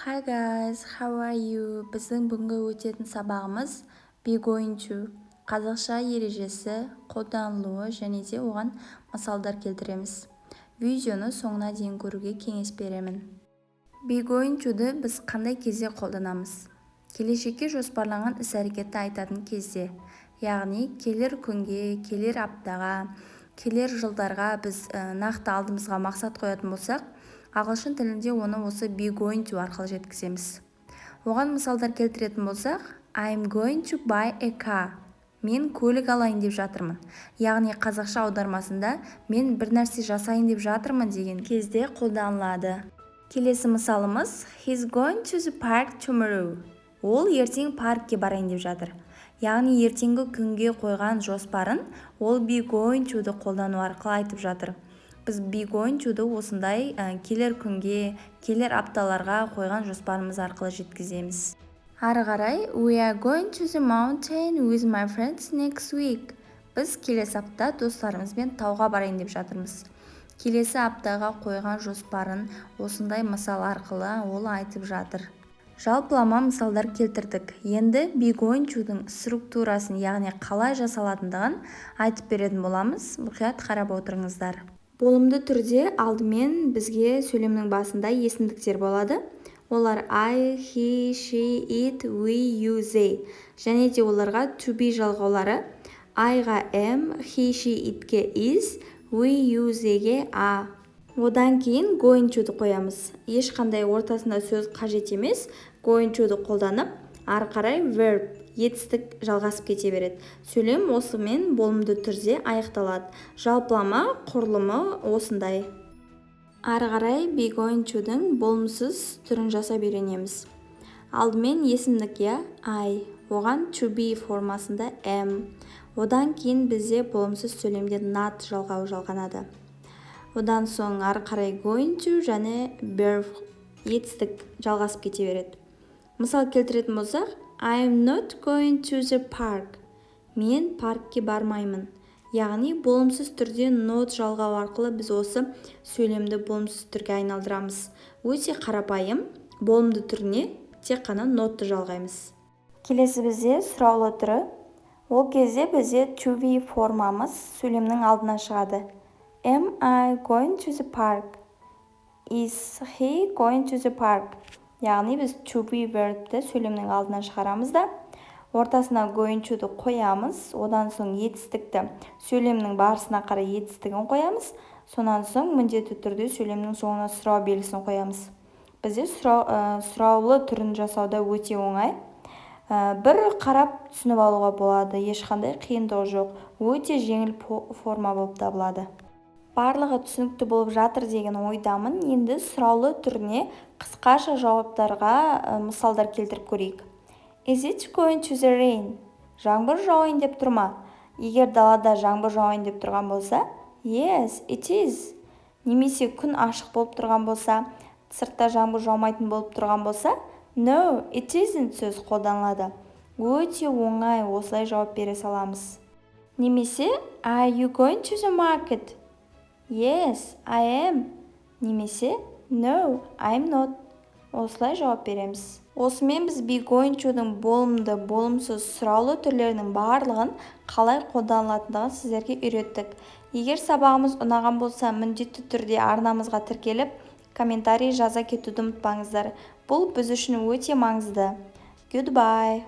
Hi guys, how are you? Біздің бүгінгі өтетін сабағымыз be going to. Қазақша ережесі, қолданылуы және де оған мысалдар келтіреміз. Видеоны соңына дейін көруге кеңес беремін. Be going to-ды біз қандай кезде қолданамыз? Келешекке жоспарланған іс-әрекетті айтатын кезде, яғни келер күнге, келер аптаға, келер жылдарға біз нақты алдымызға мақсат қоятын болсақ, ағылшын тілінде оны осы be going to арқылы жеткіземіз. Оған мысалдар келтіретін болсақ, I'm going to buy a car. Мен көлік алайын деп жатырмын. Яғни қазақша аудармасында мен бір нәрсе жасайын деп жатырмын деген кезде қолданылады. Келесі мысалымыз He's going to the park tomorrow. Ол ертең паркке барайын деп жатыр. Яғни ертеңгі күнге қойған жоспарын ол be going to-ды қолдану арқылы айтып жатыр. Біз be going to-ды осындай келер күнге, келер апталарға қойған жоспарымыз арқылы жеткіземіз. Ары қарай We are going to the mountain with my friends next week. Біз келесі апта достарымызбен тауға барайын деп жатырмыз. Келесі аптаға қойған жоспарын осындай мысал арқылы ол айтып жатыр. Жалпылама мысалдар келтірдік. Енді be going to-дің структурасын, яғни қалай жасалатындығын айтып беретін боламыз. Мұқият қарап отырыңыздар. Болымды түрде алдымен бізге сөйлемнің басында есімдіктер болады. Олар I, he, she, it, we, you, they. Және де оларға to be жалғаулары. I-ға am, he, she, it-ке is, we, you, they-ге a. Одан кейін going to-ды қоямыз. Ешқандай ортасында сөз қажет емес. Going to-ды қолданып, ары қарай verb, етістік жалғасып кете береді. Сөйлем осымен болымды түрде аяқталады. Жалпылама құрылымы осындай. Ары қарай be going to-дің болымсыз түрін жасап үйренеміз. Алдымен есімдік I, оған to be формасында am. Одан кейін бізде болымсыз сөйлемде not жалғауы жалғанады. Одан соң ары қарай going to және verb, етістік жалғасып кете береді. Мысал келтіретін болсақ, I'm not going to the park. Мен паркке бармаймын. Яғни болымсыз түрде not жалғау арқылы біз осы сөйлемді болымсыз түрге айналдырамыз. Өте қарапайым, болымды түріне тек қана notты жалғаймыз. Келесі бізде сұраулы түрі. Ол кезде бізде to be формамыз сөйлемнің алдына шығады. Am I going to the park? Is he going to the park? Яғни біз to be verbті сөйлемнің алдына шығарамыз да, ортасына going to-ды қоямыз, одан соң етістікті сөйлемнің барысына қарай етістігін қоямыз, сонан соң міндетті түрде сөйлемнің соңына сұрау белгісін қоямыз. Бізде сұраулы түрін жасауда өте оңай. Бір қарап түсініп алуға болады, ешқандай қиындығы жоқ, өте жеңіл форма болып табылады. Барлығы түсінікті болып жатыр деген ойдамын. Енді сұраулы түріне қысқаша жауаптарға мысалдар келтіріп көрейік. Is it going to the rain? Жаңбыр жауайын деп тұр ма? Егер далада жаңбыр жауайын деп тұрған болса, yes, it is. Немесе күн ашық болып тұрған болса, сыртта жаңбыр жаумайтын болып тұрған болса, no, it isn't сөз қолданылады. Өте оңай, осылай жауап бере саламыз. Немесе are you going to the market? Yes, I am. Немесе no, I'm not. Осылай жауап береміз. Осымен біз be going to-дің болымды, болымсыз, сұраулы түрлерінің барлығын қалай қолданылатындығын сіздерге үйреттік. Егер сабағымыз ұнаған болса, міндетті түрде арнамызға тіркеліп, комментарий жаза кетуді ұмытпаңыздар. Бұл біз үшін өте маңызды. Goodbye.